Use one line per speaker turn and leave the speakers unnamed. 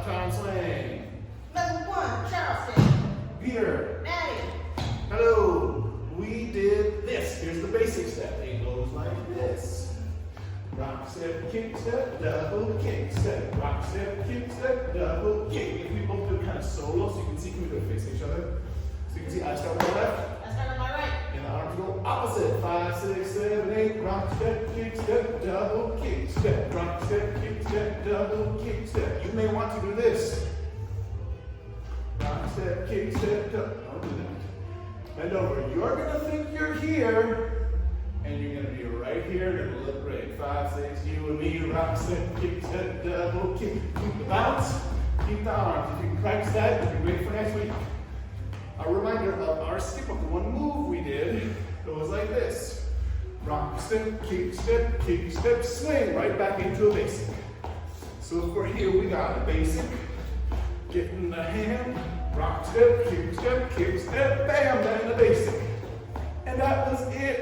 Uptown Swing.
Level 1, Charleston.
Peter.
Maddie.
Hello. We did this. Here's the basic step. It goes like this. Rock, step, kick, step, double kick, step. Rock, step, kick, step, double kick. If we both do it kind of solo, so you can see, can we do it facing each other? So you can see I start on my left.
I start on my right.
And the arms go opposite. 5, 6, 7, 8. Rock, step, kick, step, double kick, step. Rock, step, kick, step, double kick, step. You may want to do this. Rock, step, kick, step, double. Don't do that. Bend over. You're going to think you're here, and you're going to be right here. You're going to look great. 5, 6, you and me. Rock, step, kick, step, double kick. Keep the bounce. Keep the arms. If you can practice that, it'll be great for next week. A reminder of our skip up. The one move we did, it was like this. Rock, step, kick, step, swing. Right back into a basic. So if we're here, we got a basic. Get in the hand. Rock, step, kick, step, bam, down the basic. And that was it.